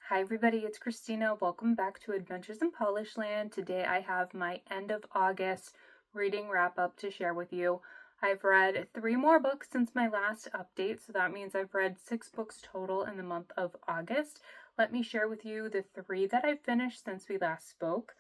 Hi everybody, it's Christina. Welcome back to Adventures in Polish Land. Today I have my end of August reading wrap up to share with you. I've read 3 more books since my last update, so that means I've read 6 books total in the month of August. Let me share with you the 3 that I've finished since we last spoke.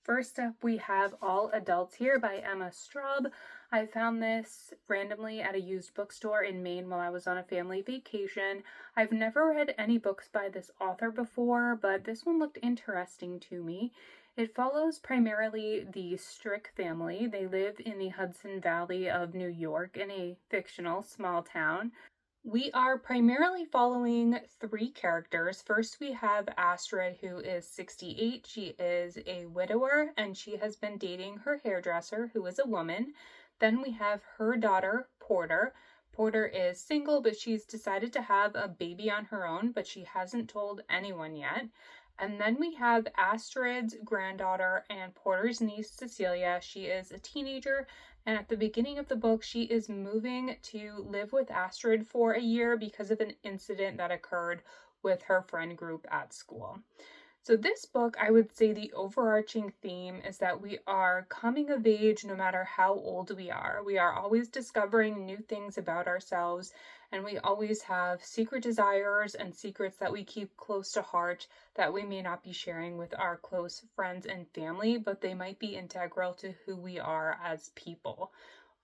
First up, we have All Adults Here by Emma Straub. I found this randomly at a used bookstore in Maine while I was on a family vacation. I've never read any books by this author before, but this one looked interesting to me. It follows primarily the Strick family. They live in the Hudson Valley of New York in a fictional small town. We are primarily following 3 characters. First, we have Astrid, who is 68. She is a widower, and she has been dating her hairdresser, who is a woman. Then we have her daughter, Porter. Porter is single, but she's decided to have a baby on her own, but she hasn't told anyone yet. And then we have Astrid's granddaughter and Porter's niece, Cecilia. She is a teenager, and at the beginning of the book, she is moving to live with Astrid for a year because of an incident that occurred with her friend group at school. So this book, I would say the overarching theme is that we are coming of age no matter how old we are. We are always discovering new things about ourselves, and we always have secret desires and secrets that we keep close to heart that we may not be sharing with our close friends and family, but they might be integral to who we are as people.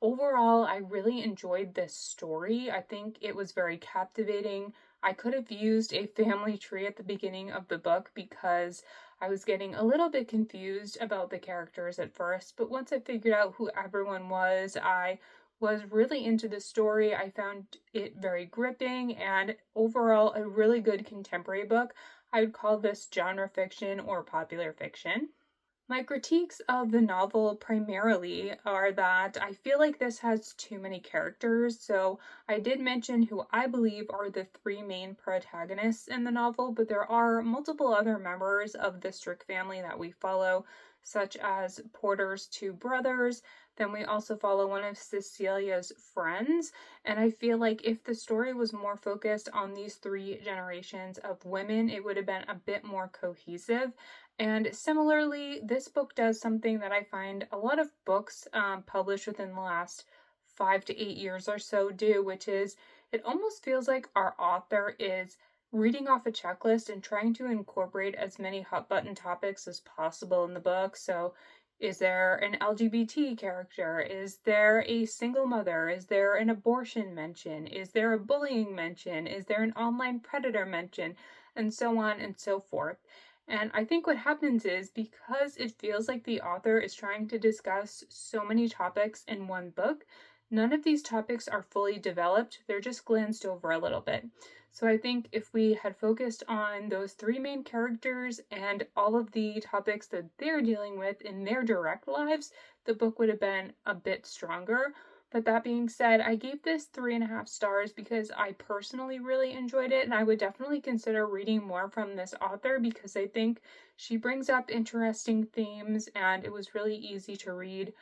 Overall, I really enjoyed this story. I think it was very captivating. I could have used a family tree at the beginning of the book because I was getting a little bit confused about the characters at first, but once I figured out who everyone was, I was really into the story. I found it very gripping and overall a really good contemporary book. I would call this genre fiction or popular fiction. My critiques of the novel primarily are that I feel like this has too many characters. So I did mention who I believe are the 3 main protagonists in the novel, but there are multiple other members of the Strick family that we follow, such as Porter's 2 brothers. Then we also follow one of Cecilia's friends. And I feel like if the story was more focused on these 3 generations of women, it would have been a bit more cohesive. And similarly, this book does something that I find a lot of books published within the last 5 to 8 years or so do, which is it almost feels like our author is reading off a checklist and trying to incorporate as many hot button topics as possible in the book. So is there an LGBT character? Is there a single mother? Is there an abortion mention? Is there a bullying mention? Is there an online predator mention? And so on and so forth. And I think what happens is because it feels like the author is trying to discuss so many topics in one book, none of these topics are fully developed. They're just glanced over a little bit. So I think if we had focused on those 3 main characters and all of the topics that they're dealing with in their direct lives, the book would have been a bit stronger. But that being said, I gave this 3.5 stars because I personally really enjoyed it, and I would definitely consider reading more from this author because I think she brings up interesting themes and it was really easy to read.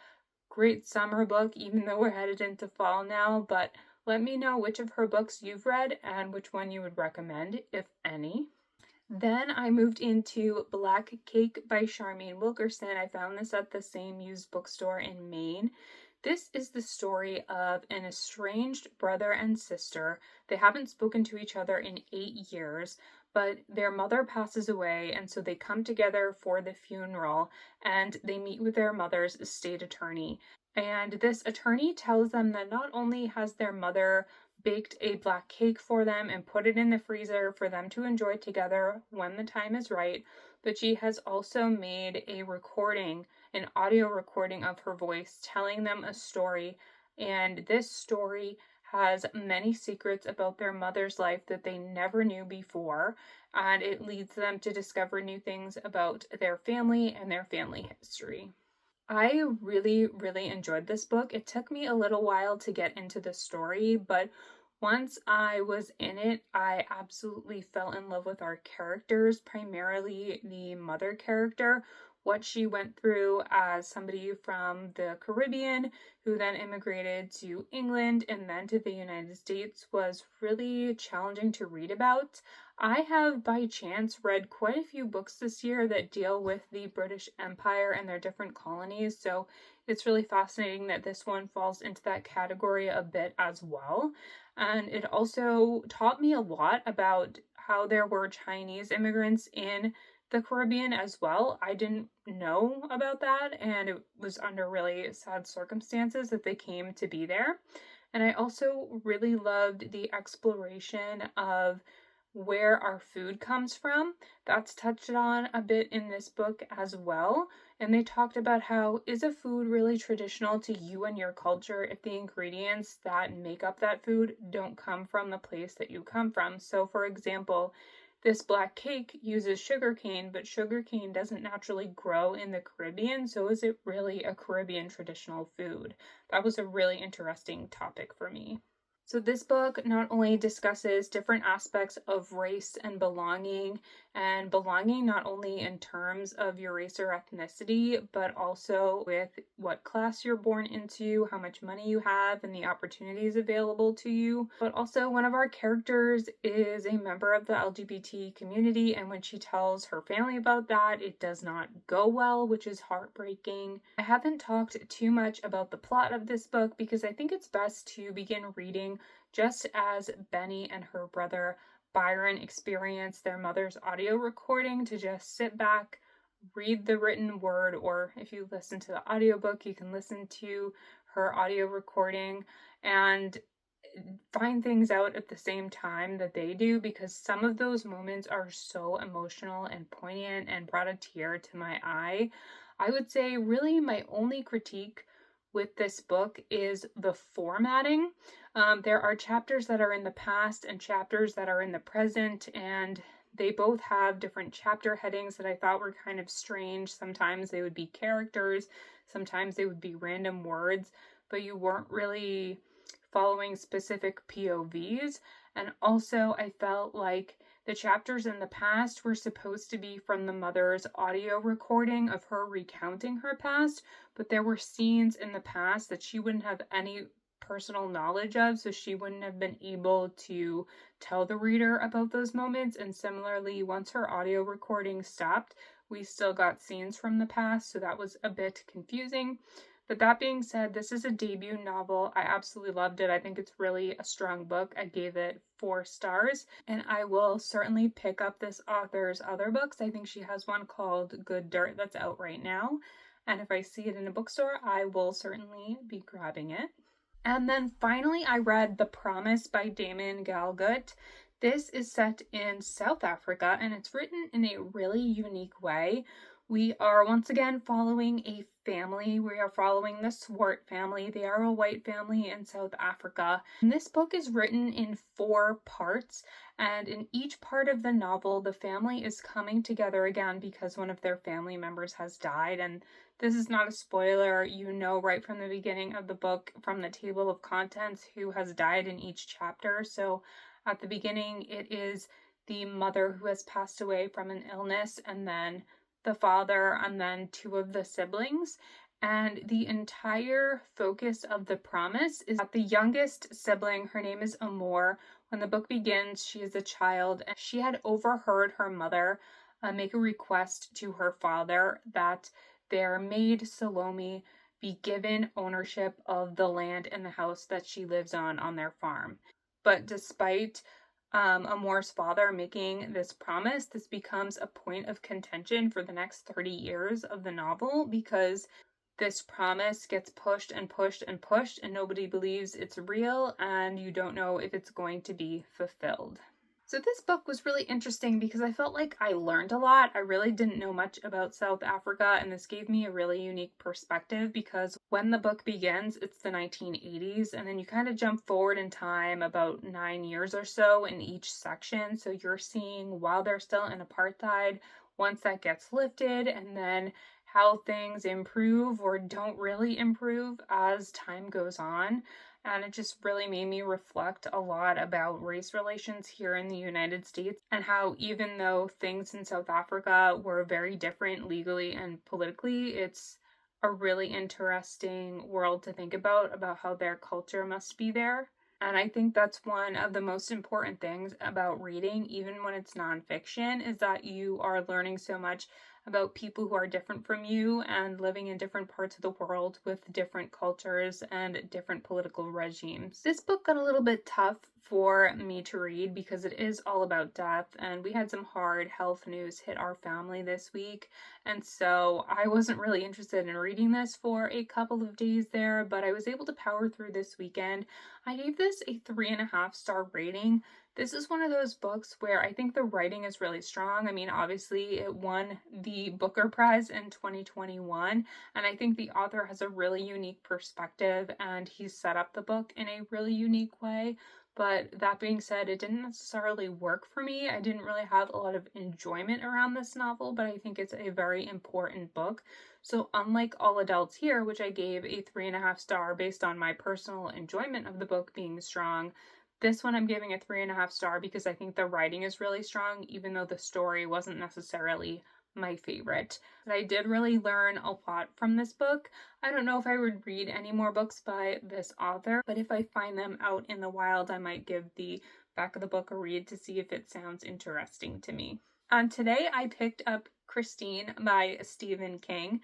Great summer book, even though we're headed into fall now, but let me know which of her books you've read and which one you would recommend, if any. Then I moved into Black Cake by Charmaine Wilkerson. I found this at the same used bookstore in Maine. This is the story of an estranged brother and sister. They haven't spoken to each other in 8 years, but their mother passes away, and so they come together for the funeral, and they meet with their mother's estate attorney. And this attorney tells them that not only has their mother baked a black cake for them and put it in the freezer for them to enjoy together when the time is right, but she has also made a recording, an audio recording of her voice telling them a story. And this story has many secrets about their mother's life that they never knew before, and it leads them to discover new things about their family and their family history. I really, really enjoyed this book. It took me a little while to get into the story, but once I was in it, I absolutely fell in love with our characters, primarily the mother character. What she went through as somebody from the Caribbean who then immigrated to England and then to the United States was really challenging to read about. I have by chance read quite a few books this year that deal with the British Empire and their different colonies, so it's really fascinating that this one falls into that category a bit as well. And it also taught me a lot about how there were Chinese immigrants in the Caribbean as well. I didn't know about that, and it was under really sad circumstances that they came to be there. And I also really loved the exploration of where our food comes from. That's touched on a bit in this book as well. And they talked about how is a food really traditional to you and your culture if the ingredients that make up that food don't come from the place that you come from. So, for example, this black cake uses sugarcane, but sugarcane doesn't naturally grow in the Caribbean, so is it really a Caribbean traditional food? That was a really interesting topic for me. So this book not only discusses different aspects of race and belonging not only in terms of your race or ethnicity, but also with what class you're born into, how much money you have, and the opportunities available to you. But also one of our characters is a member of the LGBT community, and when she tells her family about that, it does not go well, which is heartbreaking. I haven't talked too much about the plot of this book because I think it's best to begin reading just as Benny and her brother Byron experience their mother's audio recording, to just sit back, read the written word, or if you listen to the audiobook, you can listen to her audio recording and find things out at the same time that they do, because some of those moments are so emotional and poignant and brought a tear to my eye. I would say really my only critique with this book is the formatting. There are chapters that are in the past and chapters that are in the present, and they both have different chapter headings that I thought were kind of strange. Sometimes they would be characters, sometimes they would be random words, but you weren't really following specific POVs. And also, I felt like the chapters in the past were supposed to be from the mother's audio recording of her recounting her past, but there were scenes in the past that she wouldn't have any personal knowledge of, so she wouldn't have been able to tell the reader about those moments. And similarly, once her audio recording stopped, we still got scenes from the past, so that was a bit confusing. But that being said, this is a debut novel. I absolutely loved it. I think it's really a strong book. I gave it 4 stars, and I will certainly pick up this author's other books. I think she has one called Good Dirt that's out right now, and if I see it in a bookstore, I will certainly be grabbing it. And then finally, I read The Promise by Damon Galgut. This is set in South Africa, and it's written in a really unique way. We are once again following a family. We are following the Swart family. They are a white family in South Africa. And this book is written in 4 parts, and in each part of the novel, the family is coming together again because one of their family members has died. And this is not a spoiler. You know right from the beginning of the book, from the table of contents, who has died in each chapter. So at the beginning, it is the mother who has passed away from an illness, and then the father, and then 2 of the siblings. And the entire focus of The Promise is that the youngest sibling, her name is Amor. When the book begins, she is a child, and she had overheard her mother make a request to her father that their maid Salome be given ownership of the land and the house that she lives on their farm. But despite Amor's father making this promise, this becomes a point of contention for the next 30 years of the novel, because this promise gets pushed and pushed and pushed, and nobody believes it's real, and you don't know if it's going to be fulfilled. So this book was really interesting because I felt like I learned a lot. I really didn't know much about South Africa, and this gave me a really unique perspective, because when the book begins, it's the 1980s, and then you kind of jump forward in time about 9 years or so in each section. So you're seeing while they're still in apartheid, once that gets lifted, and then how things improve or don't really improve as time goes on. And it just really made me reflect a lot about race relations here in the United States, and how even though things in South Africa were very different legally and politically, it's a really interesting world to think about how their culture must be there. And I think that's one of the most important things about reading, even when it's nonfiction, is that you are learning so much about people who are different from you and living in different parts of the world with different cultures and different political regimes. This book got a little bit tough for me to read because it is all about death, and we had some hard health news hit our family this week, and so I wasn't really interested in reading this for a couple of days there, but I was able to power through this weekend. I gave this a 3.5-star rating. This is one of those books where I think the writing is really strong. I mean, obviously it won the Booker Prize in 2021, and I think the author has a really unique perspective and he's set up the book in a really unique way. But that being said, it didn't necessarily work for me. I didn't really have a lot of enjoyment around this novel, but I think it's a very important book. So unlike All Adults Here, which I gave a 3.5-star based on my personal enjoyment of the book being strong, this one I'm giving a 3.5-star because I think the writing is really strong, even though the story wasn't necessarily my favorite. But I did really learn a lot from this book. I don't know if I would read any more books by this author, but if I find them out in the wild, I might give the back of the book a read to see if it sounds interesting to me. Today I picked up Christine by Stephen King.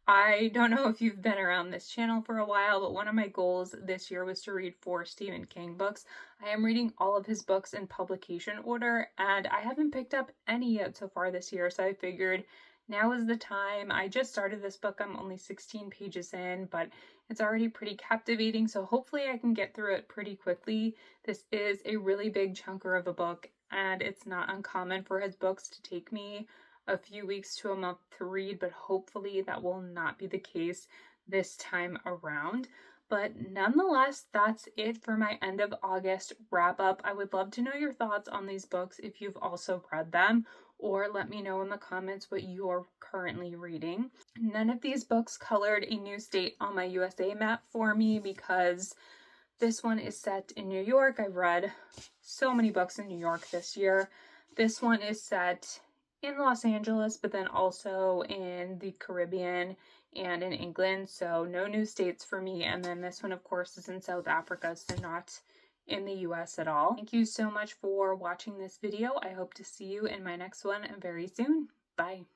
I don't know if you've been around this channel for a while, but one of my goals this year was to read 4 Stephen King books. I am reading all of his books in publication order, and I haven't picked up any yet so far this year, so I figured now is the time. I just started this book. I'm only 16 pages in, but it's already pretty captivating, so hopefully I can get through it pretty quickly. This is a really big chunker of a book, and it's not uncommon for his books to take me a few weeks to a month to read, but hopefully that will not be the case this time around. But nonetheless, that's it for my end of August wrap up. I would love to know your thoughts on these books if you've also read them, or let me know in the comments what you're currently reading. None of these books colored a new state on my USA map for me because this one is set in New York. I've read so many books in New York this year. This one is set in Los Angeles, but then also in the Caribbean and in England, so no new states for me. And then this one, of course, is in South Africa, so not in the US at all. Thank you so much for watching this video. I hope to see you in my next one very soon. Bye.